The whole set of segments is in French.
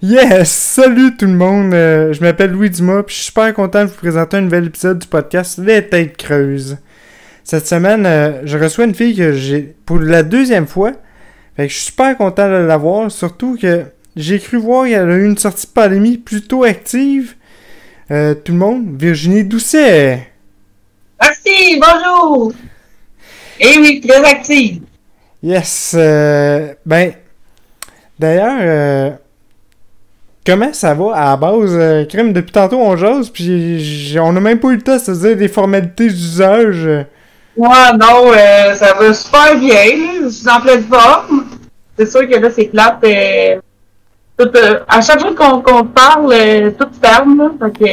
Yes! Salut tout le monde! Je m'appelle Louis Dumas, puis je suis super content de vous présenter un nouvel épisode du podcast Les Têtes Creuses. Cette semaine, je reçois une fille que j'ai pour la deuxième fois. Fait que je suis super content de la voir, surtout que j'ai cru voir qu'elle a eu une sortie de pandémie plutôt active. Tout le monde, Virginie Doucet! Merci, bonjour! Eh oui, très active. Yes! D'ailleurs, comment ça va à la base? Crème, depuis tantôt on jase, puis on n'a même pas eu le temps de se dire des formalités d'usage. Moi, non, ça va super bien, là. Je suis en pleine forme. C'est sûr que là, c'est plate. À chaque fois qu'on parle, tout ferme, là. Fait que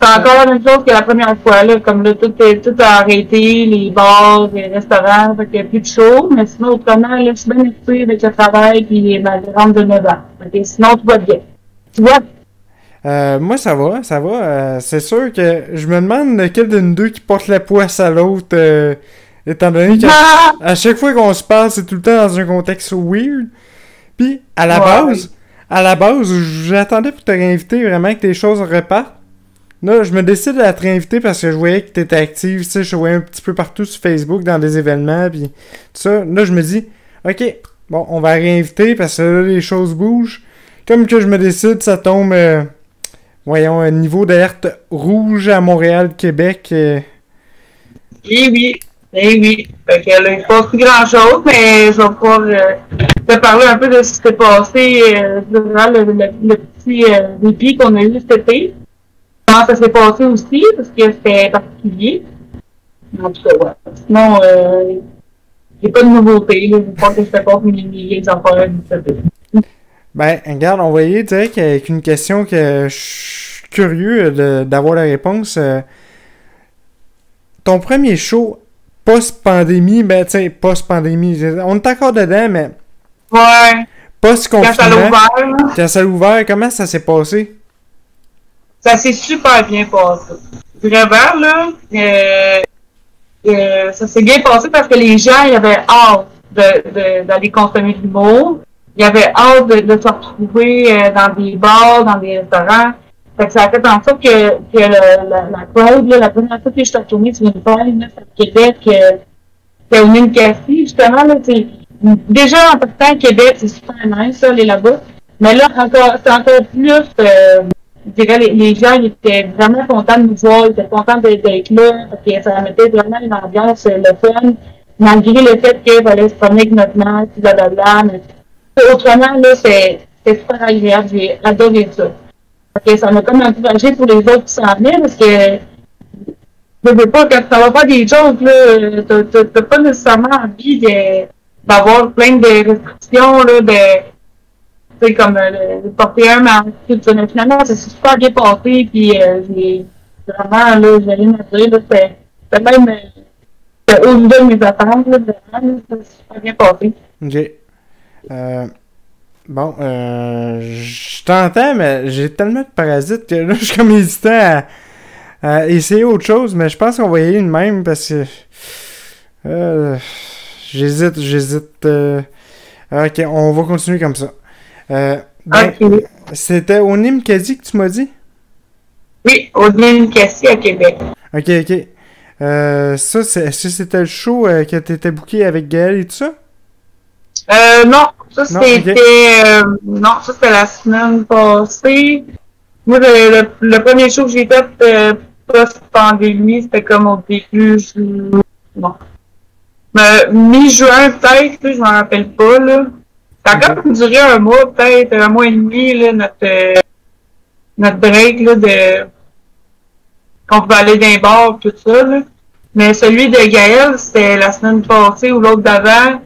c'est encore la même chose que la première fois, là. Comme là, tout a arrêté, les bars, les restaurants, fait qu'il n'y a plus de show. Mais sinon, autrement, là, je suis bien occupée avec le travail puis ma grande de 9 ans. Fait que sinon, tout va bien. Tu vois? Moi, ça va. C'est sûr que je me demande lequel de nous deux qui porte la poisse à l'autre, étant donné qu'à chaque fois qu'on se parle, c'est tout le temps dans un contexte weird. Puis, à la base, j'attendais pour te réinviter vraiment que tes choses repartent. Là, je me décide à te réinviter parce que je voyais que tu étais active, tu sais, je te voyais un petit peu partout sur Facebook dans des événements, puis tout ça. Là, je me dis, ok, bon, on va réinviter parce que là, les choses bougent. Comme que je me décide, ça tombe... voyons, un niveau d'alerte rouge à Montréal, Québec. Eh oui. Fait que là, il ne passe plus grand-chose, mais je vais pouvoir te parler un peu de ce qui s'est passé durant le petit dépit qu'on a eu cet été. Comment ça s'est passé aussi, parce que c'était particulier. En tout cas, ouais. Sinon, j'ai pas de nouveauté. Je pense que je fais pas mes vieilles affaires du cet été. Ben, regarde, on va y aller direct avec une question que je suis curieux d'avoir la réponse. Ton premier show post-pandémie, ben, tu sais, post-pandémie, on est encore dedans, mais... Ouais. Post-confinement. Quand ça l'a ouvert, là. Quand ça l'a ouvert, comment ça s'est passé? Ça s'est super bien passé. Vraiment, là, ça s'est bien passé parce que les gens, ils avaient hâte d'aller consommer de l'humour. Il y avait hâte de se retrouver dans des bars, dans des restaurants. Fait que ça a fait en sorte que la crowd, là, la première fois que je suis retournée sur une scène, là, à Québec, c'était au Ninkasi, justement, là, déjà, en partant à Québec, c'est super nice, ça, aller là-bas. Mais là, c'est encore plus, je dirais, les gens, ils étaient vraiment contents de nous voir, ils étaient contents d'être là, parce que ça mettait vraiment une ambiance, le fun, malgré le fait qu'il fallait se promener avec notre masque, blablabla, mais autrement, là, c'est super agréable. J'ai adoré ça. Okay, ça m'a comme encouragé pour les autres qui s'en venaient, parce que je veux pas, quand ça va pas des jokes, là, t'as pas nécessairement envie d'avoir plein de restrictions, là, tu sais, comme porter un masque, tout ça. Mais finalement, ça s'est super bien passé, puis j'ai vraiment, là, j'ai rien à dire, là, c'était même au-delà de mes attentes, là, vraiment, là, ça s'est super bien passé. Ok. Bon, je t'entends, mais j'ai tellement de parasites que là, je suis comme hésitant à essayer autre chose, mais je pense qu'on va y aller de même parce que j'hésite. Ok, on va continuer comme ça. Okay. C'était au Ninkasi que tu m'as dit? Oui, au Ninkasi à Québec. Ok. Ça, est-ce que c'était le show que t'étais booké avec Gaël et tout ça? Non, ça c'était non, ça c'était la semaine passée. Moi, le premier show que j'ai fait post-pandémie, c'était comme au début bon. Mi-juin peut-être, je m'en rappelle pas là. Ça a quand même duré un mois, peut-être un mois et demi, là, notre break là, qu'on pouvait aller dans les bars, tout ça, là. Mais celui de Gaël, c'était la semaine passée ou l'autre d'avant.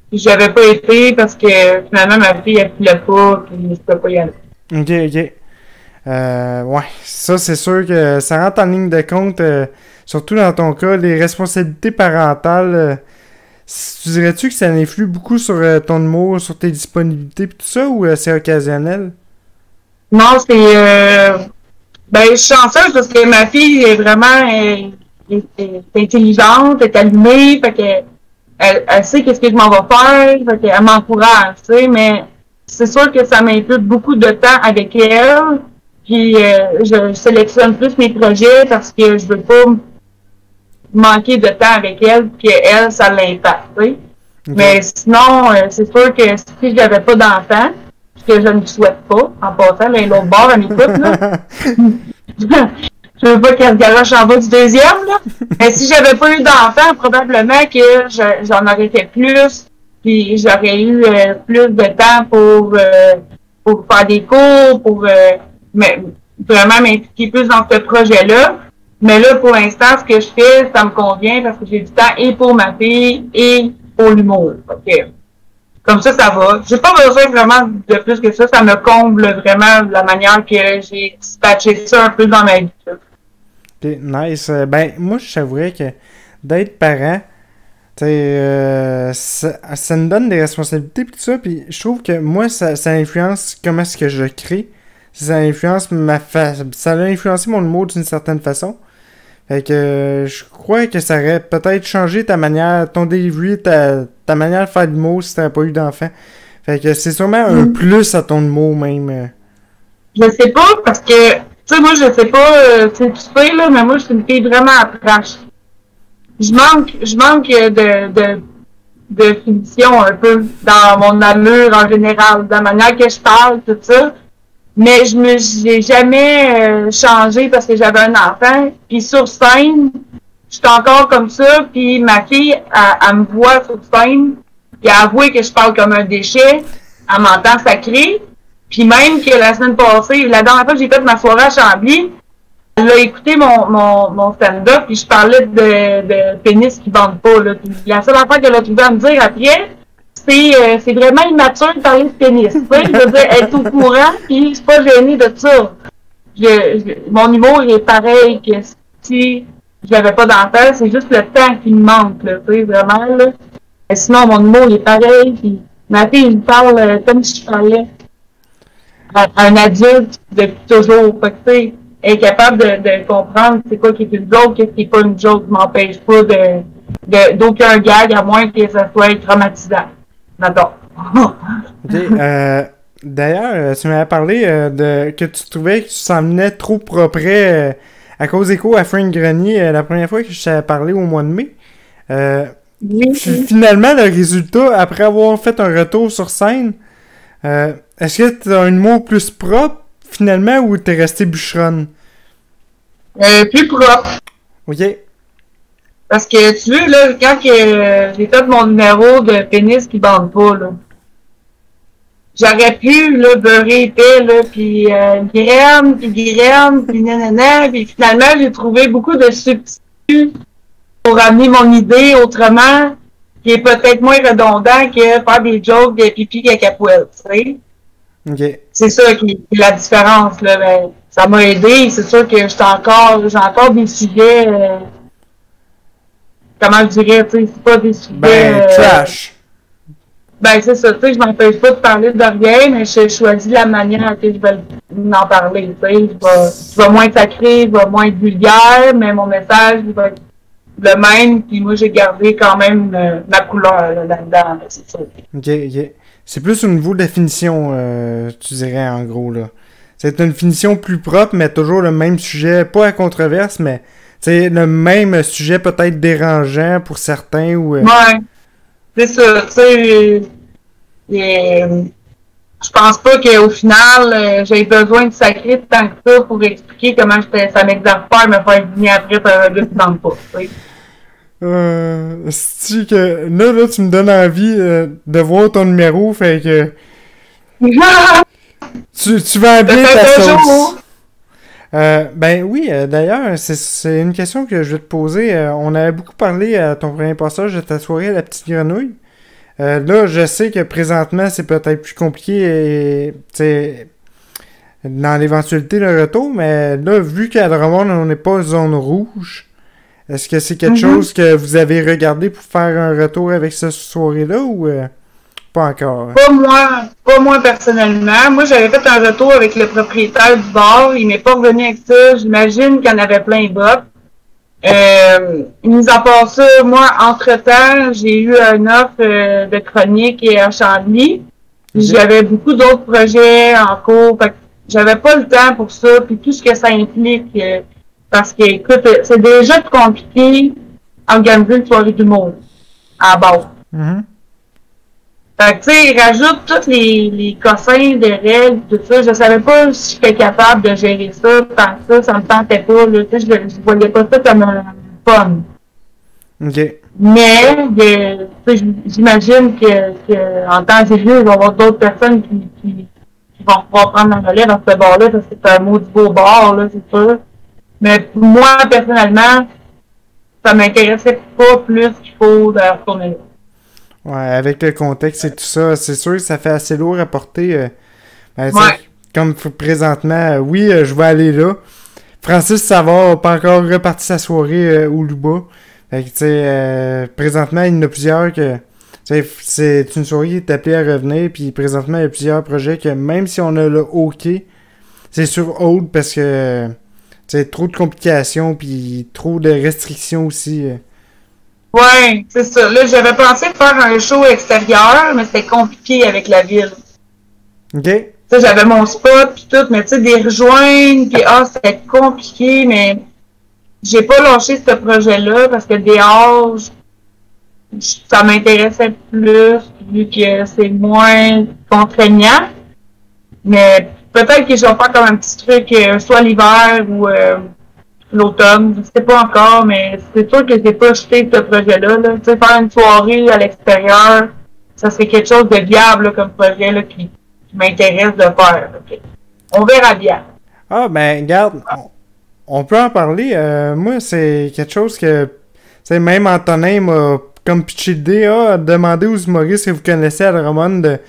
J'avais pas été parce que finalement ma fille elle filait pas puis je pouvais pas y aller. Ok. Ouais, ça c'est sûr que ça rentre en ligne de compte, surtout dans ton cas, les responsabilités parentales. Tu dirais-tu que ça influe beaucoup sur ton humour, sur tes disponibilités et tout ça, ou c'est occasionnel? Non, ben je suis chanceuse parce que ma fille est vraiment est intelligente, est allumée, fait que elle sait qu'est-ce que je m'en vais faire, fait qu'elle m'encourage, tu sais, mais c'est sûr que ça m'implique beaucoup de temps avec elle. Puis je sélectionne plus mes projets parce que je veux pas manquer de temps avec elle, puis elle, ça l'impacte. Okay. Mais sinon, c'est sûr que si j'avais pas d'enfant, ce que je ne souhaite pas, en passant, là, l'autre bord, à m'écoute, là. Je veux pas qu'elle se garoche en bas du deuxième, là. Mais si j'avais pas eu d'enfant, probablement que j'en aurais fait plus, puis j'aurais eu plus de temps pour faire des cours, pour vraiment m'impliquer plus dans ce projet-là. Mais là, pour l'instant, ce que je fais, ça me convient parce que j'ai du temps et pour ma fille et pour l'humour. Okay. Comme ça va. J'ai pas besoin vraiment de plus que ça. Ça me comble vraiment de la manière que j'ai dispatché ça un peu dans ma vie. Ok, nice. Ben, moi, je savourais que d'être parent, ça me donne des responsabilités pis tout ça. Puis je trouve que moi, ça influence comment est-ce que je crée. Ça influence ça a influencé mon humour d'une certaine façon. Fait que je crois que ça aurait peut-être changé ta manière, ton delivery, ta manière de faire de l'humour si t'avais pas eu d'enfant. Fait que c'est sûrement un plus à ton humour même. Je sais pas, parce que, tu sais, moi, je sais pas, tu sais, là, mais moi, je suis une fille vraiment à trash. Je manque de finition un peu dans mon allure en général, de la manière que je parle, tout ça. Mais j'ai jamais changé parce que j'avais un enfant. Puis sur scène, je suis encore comme ça. Puis ma fille, elle me voit sur scène. Puis elle avoue que je parle comme un déchet. Elle m'entend sacré. Puis même que la semaine passée, la dernière fois que j'ai fait ma soirée à Chambly, elle a écouté mon stand-up. Puis je parlais de pénis qui vendent pas. Là. Puis la seule affaire qu'elle a trouvé à me dire après, c'est vraiment immature de parler de pénis. Tu sais, je veux dire, être au courant, puis je suis pas gênée de ça. Mon humour est pareil que si j'avais pas d'enfant, c'est juste le temps qui me manque, là, tu sais, vraiment, là. Et sinon, mon humour est pareil, puis ma fille, il me parle comme si je parlais à un adulte depuis toujours. Fait que, tu sais, elle est capable de comprendre c'est quoi qui est une joke, qu'est-ce qui est pas une joke, m'empêche pas d'aucun gag, à moins que ça soit traumatisant. J'adore. Ok. D'ailleurs, tu m'avais parlé que tu trouvais que tu s'emmenais trop propre à cause écho à Frank Grenier la première fois que je t'avais parlé au mois de mai. Oui. Finalement, le résultat, après avoir fait un retour sur scène, est-ce que tu as un mot plus propre finalement ou t'es resté bûcheronne? Plus propre. Ok. Parce que, tu veux, là, quand j'ai fait mon numéro de pénis qui bande pas, là, j'aurais pu, là, beurrer épais, là, puis graine, puis nanana, puis finalement, j'ai trouvé beaucoup de substituts pour amener mon idée autrement, qui est peut-être moins redondant que faire des jokes de pipi cacapoelle, tu sais. Ok. C'est ça qui est la différence, là. Ben, ça m'a aidé, c'est sûr que j'ai encore des sujets... comment je dirais, tu sais, c'est pas des sujets... Ben, trash. Ben, c'est ça, tu sais, je m'empêche pas de parler de rien, mais je choisis la manière que je vais en parler, tu sais. Je vais moins être sacré, je vais moins être vulgaire, mais mon message, il va être le même, puis moi, j'ai gardé quand même ma couleur là-dedans, c'est ça. Ok. C'est plus au niveau de la finition, tu dirais, en gros, là. C'est une finition plus propre, mais toujours le même sujet, pas à controverse, mais... C'est le même sujet peut-être dérangeant pour certains ou... Ouais, c'est ça, tu sais, je pense pas qu'au final, j'ai besoin de sacrer tant que ça pour expliquer comment ça m'exaspère me faire dîner après par un gars qui n'en pas, tu sais. C'est-tu que... Là, tu me donnes envie de voir ton numéro, fait que... tu vends bien ta sauce. Ben oui, d'ailleurs, c'est une question que je vais te poser. On avait beaucoup parlé à ton premier passage de ta soirée à la petite grenouille. Là, je sais que présentement, c'est peut-être plus compliqué dans l'éventualité de retour, mais là, vu qu'à Drummond, on n'est pas zone rouge, est-ce que c'est quelque chose que vous avez regardé pour faire un retour avec cette soirée-là ou pas encore? Pas moi personnellement. Moi, j'avais fait un retour avec le propriétaire du bar. Il m'est pas revenu avec ça. J'imagine qu'il y en avait plein de bottes. Mis à part ça, moi, entre-temps, j'ai eu une offre de chronique à Chambly. J'avais beaucoup d'autres projets en cours, fait que j'avais pas le temps pour ça, puis tout ce que ça implique, parce que, écoute, c'est déjà compliqué organiser une soirée d'humour, à la base. Fait que, tu sais, rajoute tous les cossins de règles, tout ça. Je savais pas si j'étais capable de gérer ça, tant que ça me tentait pas, là. Tu sais, je voyais pas ça comme un fun. OK. Mais, j'imagine que en temps et lieu, il va y avoir d'autres personnes qui vont pouvoir prendre la relève dans ce bar-là, parce que c'est un maudit beau bar, là, c'est sûr. Mais moi, personnellement, ça m'intéressait pas plus qu'il faut de retourner là. Ouais, avec le contexte et tout ça, c'est sûr que ça fait assez lourd à porter. Ouais. Comme présentement, oui, je vais aller là. Francis Savard n'a pas encore reparti sa soirée au Luba. Fait que, tu sais, présentement, il y en a plusieurs que... C'est une soirée qui est appelée à revenir, puis présentement, il y a plusieurs projets que même si on a le OK, c'est sur hold parce que... C'est trop de complications, puis trop de restrictions aussi. Ouais, c'est ça. Là, j'avais pensé de faire un show extérieur, mais c'était compliqué avec la ville. OK. Tu sais, j'avais mon spot puis tout, mais tu sais, des rejoindre, puis c'était compliqué, mais j'ai pas lâché ce projet-là parce que dehors, ça m'intéressait plus, vu que c'est moins contraignant. Mais peut-être que je vais faire comme un petit truc, soit l'hiver ou l'automne, je sais pas encore, mais c'est sûr que j'ai pas jeté ce projet-là. Là. Tu sais, faire une soirée à l'extérieur, ça serait quelque chose de viable là, comme projet là, qui m'intéresse de faire. Okay. On verra bien. Ah, ben, regarde, on peut en parler. Moi, c'est quelque chose que, c'est même Antonin m'a comme pitché l'idée, demander aux humoristes que vous connaissez à Drummond de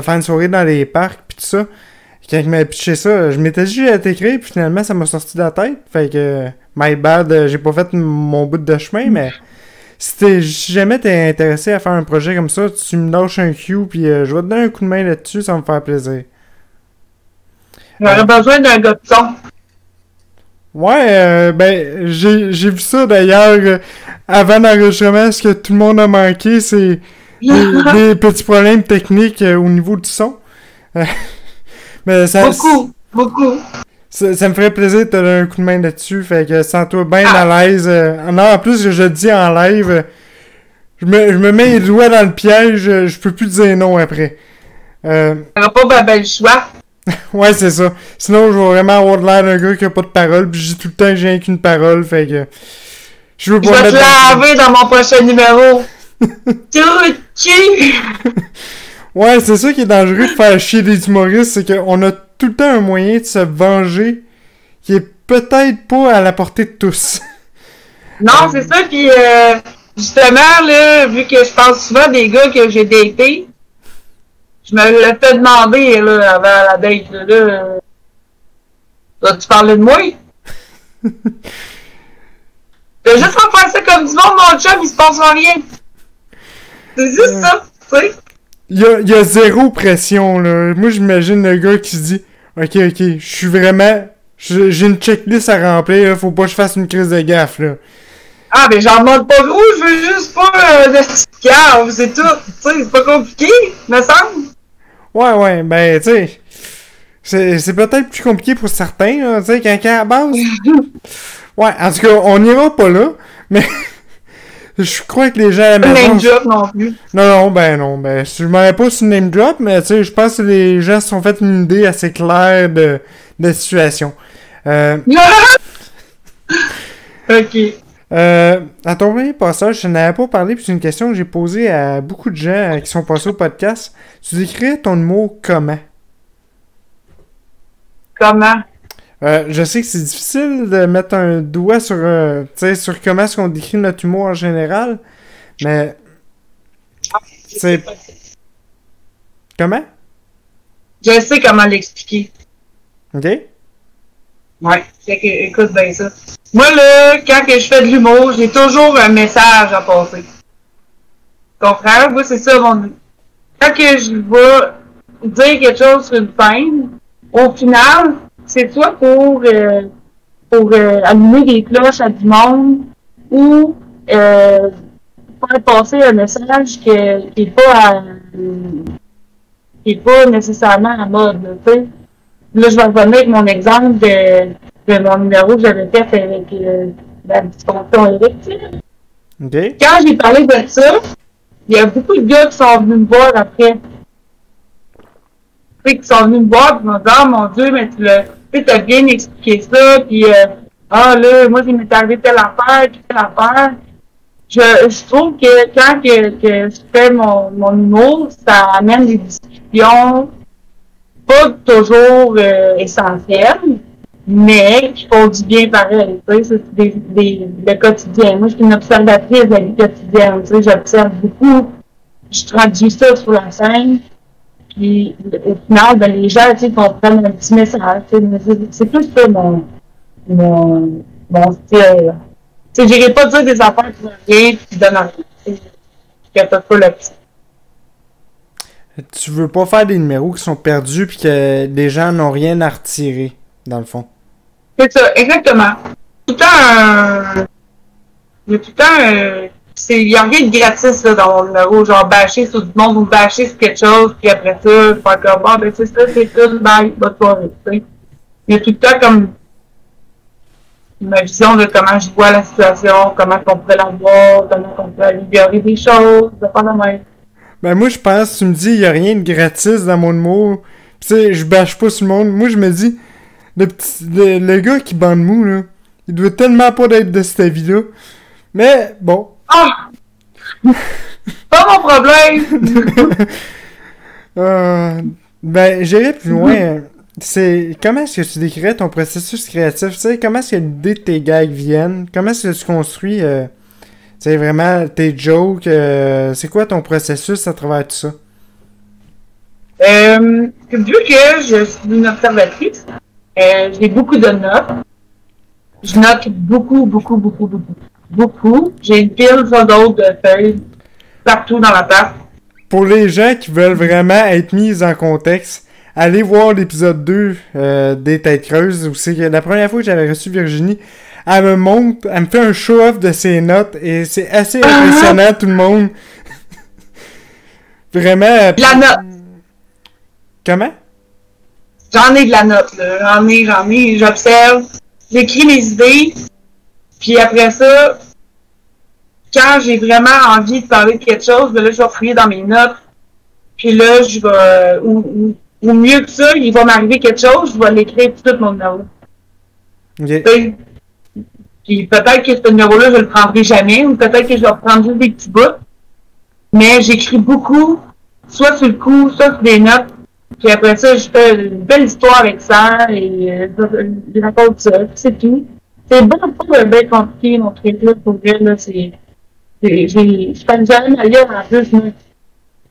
faire une soirée dans les parcs, pis tout ça. Quand il m'a pitché ça, je m'étais dit à t'écrire, puis finalement, ça m'a sorti de la tête. Fait que, my bad, j'ai pas fait mon bout de chemin, mais si jamais t'es intéressé à faire un projet comme ça, tu me lâches un cue, puis je vais te donner un coup de main là-dessus, ça va me faire plaisir. J'aurais besoin d'un gars de son. Ouais, ben, j'ai vu ça d'ailleurs avant l'enregistrement, ce que tout le monde a manqué, c'est des petits problèmes techniques au niveau du son. Mais ça, beaucoup. Ça me ferait plaisir de te donner un coup de main là-dessus, fait que sens-toi bien à l'aise. Non, en plus, je te dis en live, je me mets les doigts dans le piège, je peux plus dire non après. T'auras pas ben le choix. Ouais, c'est ça. Sinon, je vais vraiment avoir de l'air d'un gars qui a pas de parole, puis je dis tout le temps que j'ai rien qu'une parole, fait que... Je vais te laver dans mon prochain numéro. Ouais, c'est ça qui est dangereux de faire chier des humoristes, c'est qu'on a tout le temps un moyen de se venger qui est peut-être pas à la portée de tous. Non, c'est ça, puis justement, là, vu que je parle souvent des gars que j'ai datés, je me l'ai fait demander, là, avant la date, là, tu parlais de moi? T'as juste à faire ça comme du monde, mon chum, il se passe rien. C'est juste ça, tu sais. Il y a zéro pression, là. Moi, j'imagine le gars qui se dit Ok, je suis vraiment... J'ai une checklist à remplir, là, faut pas que je fasse une crise de gaffe, là. Ah, mais j'en demande pas gros, je veux juste pas de cave, c'est tout. Tu sais, c'est pas compliqué, me semble. Ouais, ben, tu sais... C'est peut-être plus compliqué pour certains, là, tu sais, quand à la base... Ouais, en tout cas, on n'ira pas là, mais... Je crois que les gens à la maison... Name drop non plus. Non, je m'en vais pas sur name drop, mais tu sais, je pense que les gens se sont fait une idée assez claire de la situation. Ok. À ton premier passage, je n'avais pas parlé, puis c'est une question que j'ai posée à beaucoup de gens qui sont passés au podcast. Tu décrirais ton humour comment? Comment? Je sais que c'est difficile de mettre un doigt sur, sur comment est-ce qu'on décrit notre humour en général, mais... C'est... Comment? Je sais comment l'expliquer. OK? Ouais, fait que, écoute bien ça. Moi, là, quand que je fais de l'humour, j'ai toujours un message à passer. Tu comprends? Moi, c'est ça mon... Quand que je vais dire quelque chose sur une scène, au final, c'est soit pour allumer des cloches à du monde ou faire passer un message qui est pas qui est pas nécessairement à la mode, là, tu sais. Là, je vais revenir avec mon exemple de mon numéro que j'avais fait avec la dysfonction érectile. OK. Quand j'ai parlé de ça, il y a beaucoup de gars qui sont venus me voir après. Tu sais, qui sont venus me voir, puis m'ont dit, ah, mon Dieu, mais tu as bien expliqué ça, puis ah, là, moi, il m'est arrivé telle affaire, telle affaire. Je trouve que quand que je fais mon humour, ça amène des discussions pas toujours essentielles, mais qui font du bien pareil. Tu sais, c'est le quotidien. Moi, je suis une observatrice de la vie quotidienne. Tu sais, j'observe beaucoup. Je traduis ça sur la scène. Puis, au final, ben, les gens, tu sais, comprennent un petit message. Tu sais, c'est plus ça mon style. Tu sais, j'irai pas dire des affaires qui vont rien, qui donnent rien. Je capote pas là-dessus. Tu veux pas faire des numéros qui sont perdus puis que les gens n'ont rien à retirer, dans le fond. C'est ça, exactement. Tout le temps, il y a tout le temps, il y a rien de gratis, là, dans mon numéro, genre, bâcher sur du monde ou bâcher sur quelque chose, puis après ça, faire comme, ah, ben, c'est ça, c'est tout, bye, bonne soirée, tu sais. Il y a tout le temps comme ma vision de comment je vois la situation, comment on pourrait la voir, comment on pourrait améliorer des choses, de pas la même. Ben moi je pense, tu me dis, il y a rien de gratis dans mon humour. Pis tu sais, je bâche pas sur le monde. Moi je me dis, le gars qui bande mou, là, il doit tellement pas d'être de cette vie-là. Mais bon. Ah! Pas mon problème! Ben, j'irai plus loin. C'est comment est-ce que tu décrirais ton processus créatif? Tu sais, comment est-ce que l'idée de tes gags viennent? Comment est-ce que tu construis c'est vraiment tes jokes? C'est quoi ton processus à travers tout ça? Vu que je suis une observatrice, j'ai beaucoup de notes. Je note beaucoup, beaucoup, beaucoup, beaucoup. Beaucoup. J'ai une pile d'autres de feuilles partout dans la place. Pour les gens qui veulent vraiment être mis en contexte, allez voir l'épisode 2 des Têtes Creuses, où c'est que la première fois que j'avais reçu Virginie, elle me montre, elle me fait un show-off de ses notes, et c'est assez impressionnant, tout le monde. Vraiment. La note. Comment? J'en ai de la note, là. J'en ai, j'observe, j'écris mes idées, puis après ça, quand j'ai vraiment envie de parler de quelque chose, ben là, je vais fouiller dans mes notes, puis là, je vais, ou mieux que ça, il va m'arriver quelque chose, je vais l'écrire tout mon numéro. Okay. Puis peut-être que ce numéro-là, je le prendrai jamais, ou peut-être que je vais reprendre juste des petits bouts, mais j'écris beaucoup, soit sur le coup, soit sur des notes, puis après ça, je fais une belle histoire avec ça, et je raconte ça, puis c'est tout. C'est bien pas bien compliqué, mon truc-là, pour vrai, là, je fais jamais ma lire en plus, moi.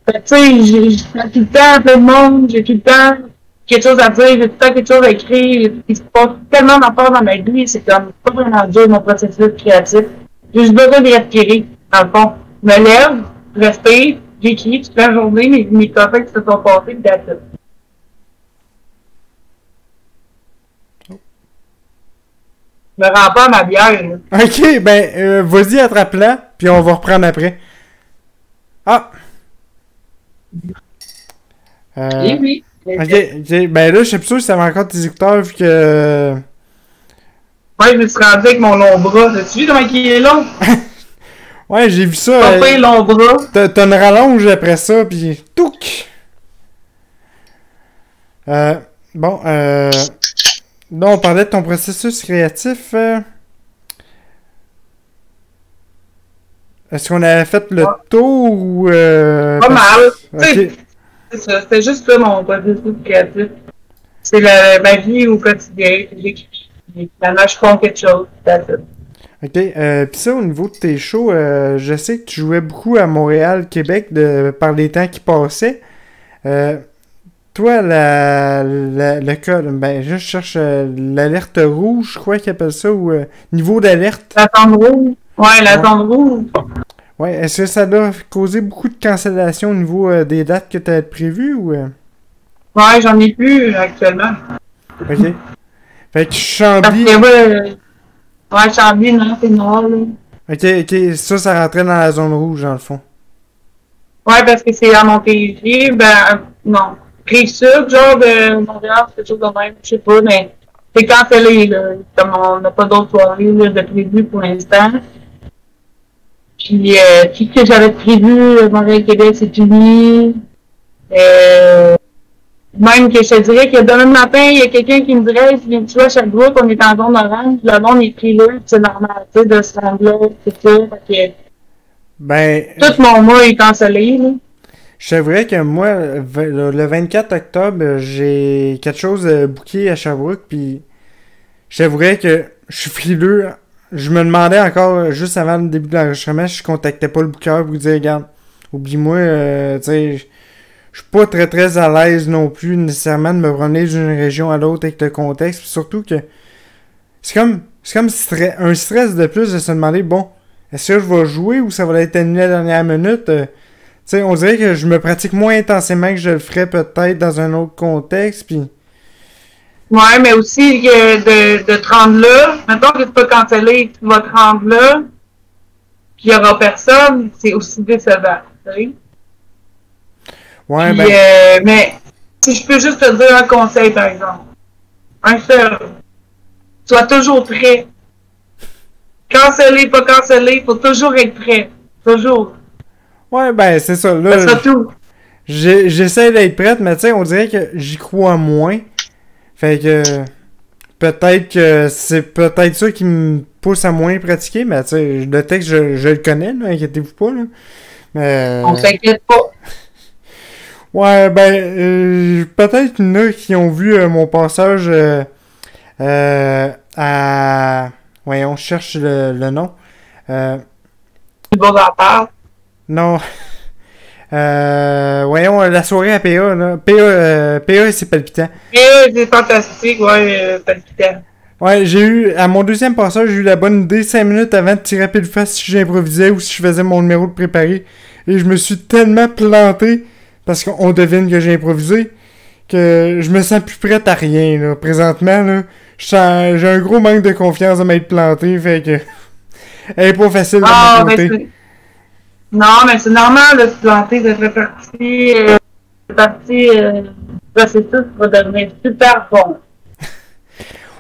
Fait que, tu sais, je fais tout le temps à plein de monde, j'ai tout le temps quelque chose à dire, j'ai tout le temps quelque chose à écrire, il se passe tellement d'affaires dans ma vie, c'est comme pas vraiment dur, mon processus créatif. J'ai juste besoin de respirer, dans le fond. Je me lève, je respire, j'écris toute la journée, mes copains qui se sont passés, pis that's it. Je me rends pas à ma bière, là. Ok, ben, vas-y, attrape-la, puis on va reprendre après. Ah! Oui. Ok, ben là, je sais plus sûr si ça va encore tes écouteurs, vu que... Ouais, je me suis rendu avec mon long bras. As-tu vu comment il est long? Ouais, j'ai vu ça. Pas long bras. T'as une rallonge après ça, pis... Touc! Bon, là, on parlait de ton processus créatif. Est-ce qu'on avait fait le tour ou... Pas mal. Okay. C'est ça. C'était juste ça, mon processus créatif. C'est ma vie au quotidien. J'écris. Finalement, je fais quelque chose. Ok. Puis ça, au niveau de tes shows, je sais que tu jouais beaucoup à Montréal, Québec, par les temps qui passaient. Toi, le cas, ben, je cherche l'alerte rouge, je crois qu'ils appellent ça, ou niveau d'alerte. La tendre rouge. Ouais, la tendre rouge. Ouais, est-ce que ça a causé beaucoup de cancellations au niveau des dates que tu avais prévues, ou... Ouais, j'en ai plus actuellement. Ok. Fait que Chambly... Ouais, Chambly, non, c'est noir, là. Ok, ça rentrait dans la zone rouge, dans le fond. Ouais, parce que c'est à Montérégie, ben, non. Rive-Sud, genre de Montréal, quelque chose de même, je sais pas, mais c'est cancellé, là. Comme on n'a pas d'autres soirées là, de prévues pour l'instant. Puis, tout ce que j'avais prévu, Montréal-Québec, c'est fini. Même que je te dirais que demain matin, il y a quelqu'un qui me dirait, si tu vois, à Sherbrooke, on est en zone orange, le monde est frileux, c'est normal, tu sais, de se rendre là, c'est ça. Fait que, Ben, tout mon mois est cancellé, là. je t'avouerais que moi, le 24 octobre, j'ai quelque chose de booké à Sherbrooke, puis je t'avouerais que je suis frileux. Je me demandais encore, juste avant le début de l'enregistrement, si je contactais pas le booker pour lui dire, regarde, oublie-moi, tu sais, je suis pas très très à l'aise non plus nécessairement de me promener d'une région à l'autre avec le contexte, puis surtout que c'est comme un stress de plus de se demander, bon, est-ce que je vais jouer ou ça va être annulé à la dernière minute? Tu sais, on dirait que je me pratique moins intensément que je le ferais peut-être dans un autre contexte, puis... Ouais, mais aussi de te rendre là, mettons que c'est pas cancellé, tu vas te rendre là, puis il y aura personne, c'est aussi décevant, tu sais. Ouais, Puis, ben... mais si je peux juste te dire un conseil, par exemple, un seul, sois toujours prêt. Cancellé, pas cancellé, faut toujours être prêt. Toujours. Ouais, ben, c'est ça, Ça là... sera tout. J'essaie d'être prête, mais tu sais, on dirait que j'y crois moins. Fait que... Peut-être que c'est peut-être ça qui me pousse à moins pratiquer, mais tu sais, le texte, je le connais, là, inquiétez-vous pas, là. Mais... On s'inquiète pas. Ouais, ben, peut-être qu'il y en a qui ont vu mon passage à... Voyons, je cherche le nom. Tu vas en parler. Non. Voyons, la soirée à PA, là. PA, c'est palpitant. C'est fantastique, ouais, palpitant. Ouais, j'ai eu, à mon deuxième passage, j'ai eu la bonne idée 5 minutes avant de tirer pile face si j'improvisais ou si je faisais mon numéro de préparé. Et je me suis tellement planté, parce qu'on devine que j'ai improvisé, que je me sens plus prête à rien, là. Présentement, là, j'ai un gros manque de confiance à m'être planté, fait que... Elle est pas facile de mon côté. Non, mais c'est normal de se planter, ça fait partie du processus pour devenir super bon.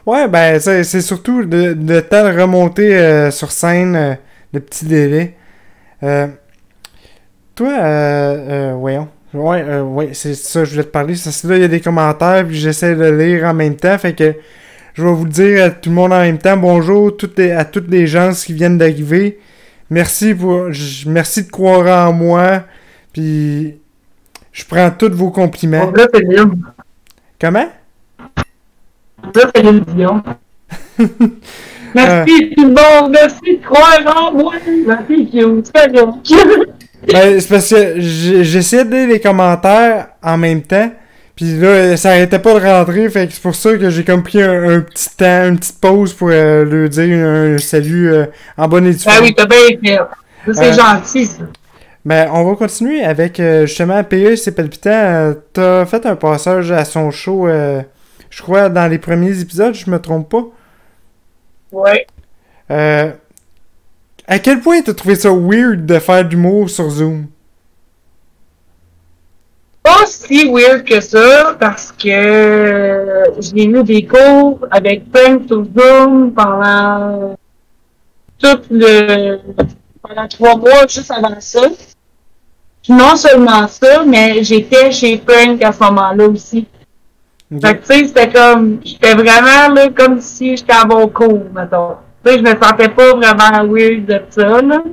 Ouais, ben, c'est surtout le temps de remonter sur scène, le petit délai. Toi, voyons. Ouais, c'est ça, je voulais te parler. C'est là, il y a des commentaires, puis j'essaie de lire en même temps, fait que je vais vous le dire à tout le monde en même temps. Bonjour à toutes les gens qui viennent d'arriver. Merci de croire en moi, puis je prends tous vos compliments. Là, c'est bien. Comment? Là, c'est l'illusion. Merci tout le monde, merci de croire en moi. Merci, Ben, c'est parce que j'essayais de lire les commentaires en même temps, puis là, ça arrêtait pas de rentrer, fait que c'est pour ça que j'ai comme pris un petit temps, une petite pause pour leur dire un salut en bonne et due forme. Ah oui, t'as bien fait. Ça, c'est gentil, ça. Ben, on va continuer avec justement PE, c'est palpitant. T'as fait un passage à son show, je crois, dans les premiers épisodes, je me trompe pas. Ouais. À quel point t'as trouvé ça weird de faire de l'humour sur Zoom? Pas si weird que ça, parce que j'ai eu des cours avec Frank sur Zoom pendant pendant 3 mois, juste avant ça. Puis non seulement ça, mais j'étais chez Frank à ce moment-là aussi. Okay. Fait que tu sais, j'étais vraiment là, comme si j'étais à mon cours, mettons. Tu sais, je me sentais pas vraiment weird de ça, là.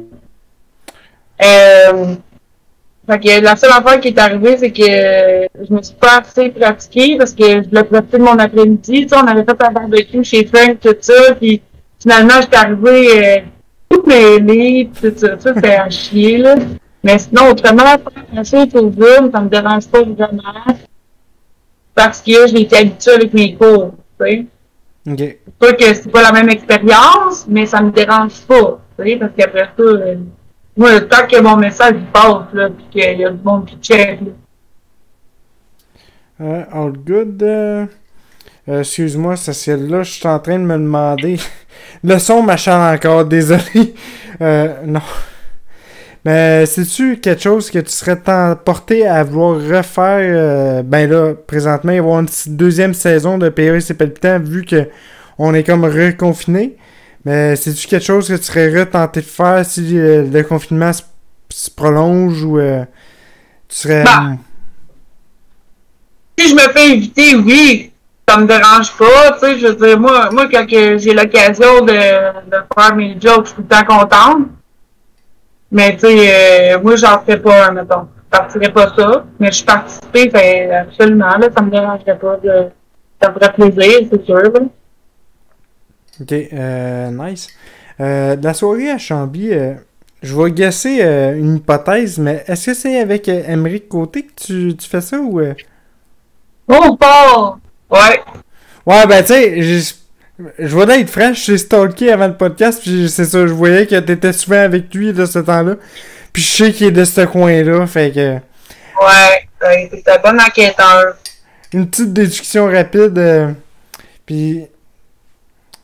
Fait que la seule affaire qui est arrivée, c'est que je me suis pas assez pratiquée parce que je voulais profiter de mon après-midi. Tu sais, on avait fait un barbecue chez Frank, tout ça, puis finalement, j'étais arrivée tout mêlée, tout ça. Ça, c'était à chier, là. Mais sinon, autrement, faire un show pour Zoom, ça me dérange pas vraiment. Parce que j'ai été habituée avec mes cours, tu sais. Ok. C'est sûr que c'est pas la même expérience, mais ça me dérange pas, tu sais, parce qu'après ça, moi, tant que mon message il passe, là, pis qu'il y a du monde qui check, là. All good. Excuse-moi, c'est là, je suis en train de me demander. Le son m'achale encore, désolé. Non. Mais c'est-tu quelque chose que tu serais porté à vouloir refaire? Ben là, présentement, il va y avoir une deuxième saison de PAC Palpitant vu que on est comme reconfiné. Mais c'est-tu quelque chose que tu serais retenté de faire si le confinement se prolonge ou tu serais... Bah, si je me fais inviter, oui, ça me dérange pas, tu sais, je veux dire, moi quand j'ai l'occasion de faire mes jokes, je suis tout le temps contente. Mais, tu sais, moi, j'en ferais pas, mettons. Je partirais pas ça, mais je participais, fait, absolument, là, ça me dérangerait pas, ça me ferait plaisir, c'est sûr, là. Ok, nice. De la soirée à Chambly, je vais guesser une hypothèse, mais est-ce que c'est avec Émeric Côté que tu fais ça ou... Oh, Paul! Ouais. Ouais, ben tu sais, je vais être franc, je t'ai stalké avant le podcast, puis c'est ça, je voyais que t'étais souvent avec lui de ce temps-là. Puis je sais qu'il est de ce coin-là, fait que... Ouais, t'es un bon enquêteur. Une petite déduction rapide, puis...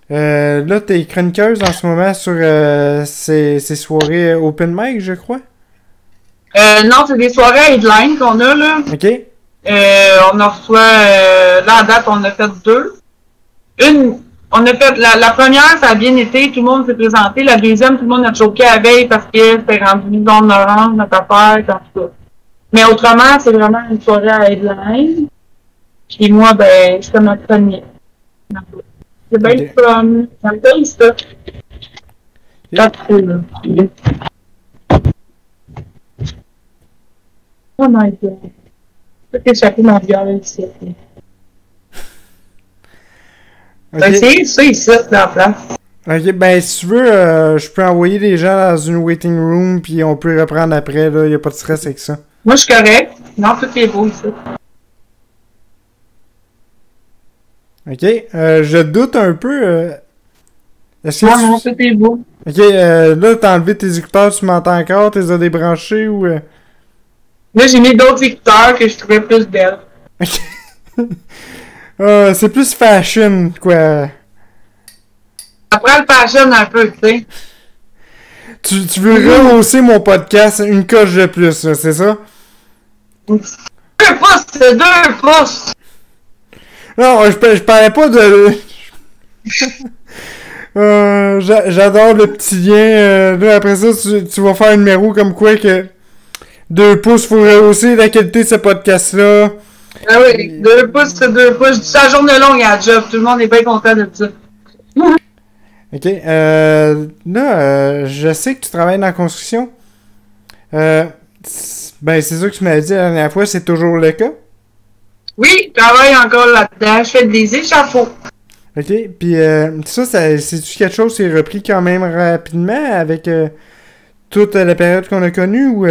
là, t'es chroniqueuse en ce moment sur ces soirées open mic, je crois? Non, c'est des soirées à headline qu'on a, là. Ok. On en reçoit, là, à date, on a fait 2. On a fait, la première, ça a bien été, tout le monde s'est présenté. La deuxième, tout le monde a choqué la veille parce que c'était rendu une zone orange, notre affaire, en tout cas. Mais autrement, c'est vraiment une soirée à headline. Puis moi, ben, je fais ma chronique. C'est bien le fun. Ça me donne ça. Oh my god. Je peux échapper ma bière ici. Okay. C'est ça ici, dans la place. Ok, ben si tu veux, je peux envoyer les gens dans une waiting room, puis on peut reprendre après, là, y a pas de stress avec ça. Moi, je suis correct. Non, tout est beau ici. Ok, je doute un peu. Est-ce que non, tout est beau. Ok, là, t'as enlevé tes écouteurs, tu m'entends encore, t'es as débranchés ou... Là, j'ai mis d'autres écouteurs que je trouvais plus belles. Ok. C'est plus fashion, quoi. Ça prend le fashion un peu, tu sais. Tu veux rehausser mon podcast une coche de plus, là, c'est ça? 2 pouces, c'est 2 pouces! Non, je parlais pas de... J'adore le petit lien. Là, après ça, tu vas faire un numéro comme quoi que 2 pouces, faut rehausser la qualité de ce podcast-là. Ah oui, 2 pouces, c'est 2 pouces. Je dis ça, journée longue à la job. Tout le monde est bien content de ça. Ok. Là, je sais que tu travailles dans la construction. Ben, c'est ça que tu m'as dit la dernière fois, c'est toujours le cas? Oui, je travaille encore là-dedans. Je fais des échafauds. Ok. Puis, ça c'est-tu quelque chose qui est repris quand même rapidement avec toute la période qu'on a connue ou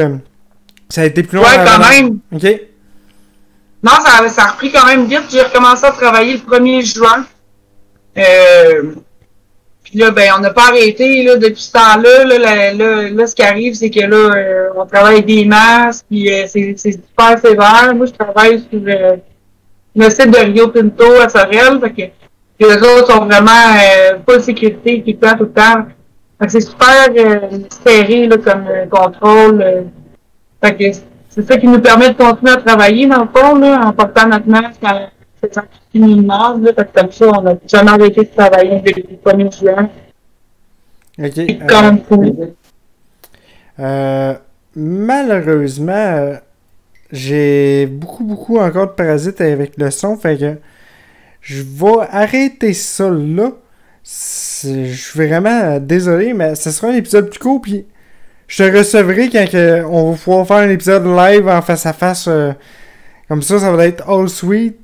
ça a été plus long? Ouais, quand même. Ok. Non, ça a repris quand même vite. J'ai recommencé à travailler le 1er juin. Puis là, ben, on n'a pas arrêté là, depuis ce temps-là. Là, ce qui arrive, c'est que là, on travaille avec des masques, puis c'est super sévère. Moi, je travaille sur le site de Rio Pinto à Sorel. Fait que les autres sont vraiment pas de sécurité tout le temps. Fait que c'est super serré là, comme contrôle. Fait que c'est ça qui nous permet de continuer à travailler, dans le fond, là, en portant notre masque à 700 minimum, là, parce que comme ça, on n'a jamais arrêté de travailler depuis le 1er juin. Ok. Comme cool. Malheureusement, j'ai beaucoup encore de parasites avec le son, fait que je vais arrêter ça là. Je suis vraiment désolé, mais ce sera un épisode plus court, puis je te recevrai quand on va pouvoir faire un épisode live en face à face. Comme ça va être all sweet.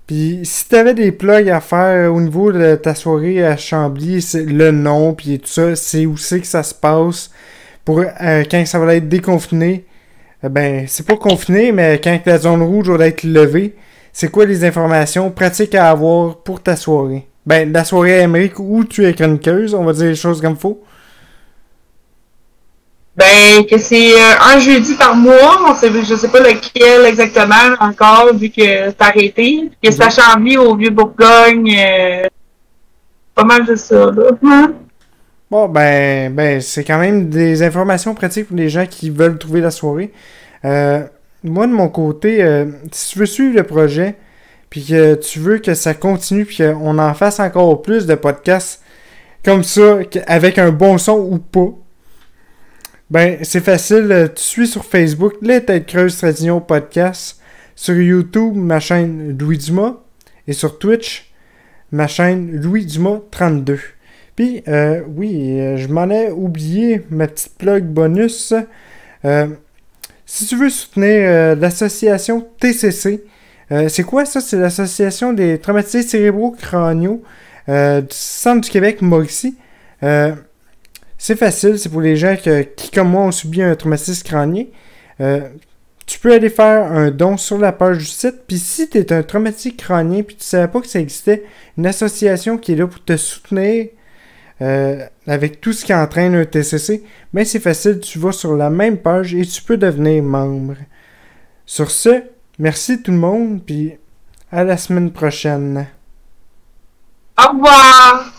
Puis si t'avais des plugs à faire au niveau de ta soirée à Chambly, c'est le nom, puis tout ça, c'est où c'est que ça se passe pour quand ça va être déconfiné. Ben, c'est pas confiné, mais quand la zone rouge va être levée, c'est quoi les informations pratiques à avoir pour ta soirée? Ben, la soirée à Émeric où tu es chroniqueuse, on va dire les choses comme faut. Ben, que c'est un jeudi par mois. Je sais pas lequel exactement encore, vu que c'est arrêté. Que c'est à Chambly, au Vieux-Bourgogne. Pas mal de ça, là. Bon, ben, c'est quand même des informations pratiques pour les gens qui veulent trouver la soirée. Moi, de mon côté, si tu veux suivre le projet, puis que tu veux que ça continue, puis qu'on en fasse encore plus de podcasts comme ça, avec un bon son ou pas, ben, c'est facile. Tu suis sur Facebook, Les Têtes Creuses Tradition Podcast, sur YouTube, ma chaîne Louis Dumas, et sur Twitch, ma chaîne Louis Dumas 32. Puis, je m'en ai oublié ma petite plug bonus. Si tu veux soutenir l'association TCC, c'est quoi ça? C'est l'association des traumatisés cérébraux crâniaux du Centre du Québec, Mauricie. C'est facile, c'est pour les gens qui, comme moi, ont subi un traumatisme crânien. Tu peux aller faire un don sur la page du site. Puis si tu es un traumatisé crânien puis tu ne savais pas que ça existait, une association qui est là pour te soutenir avec tout ce qui entraîne un TCC, ben c'est facile, tu vas sur la même page et tu peux devenir membre. Sur ce, merci tout le monde, puis à la semaine prochaine. Au revoir!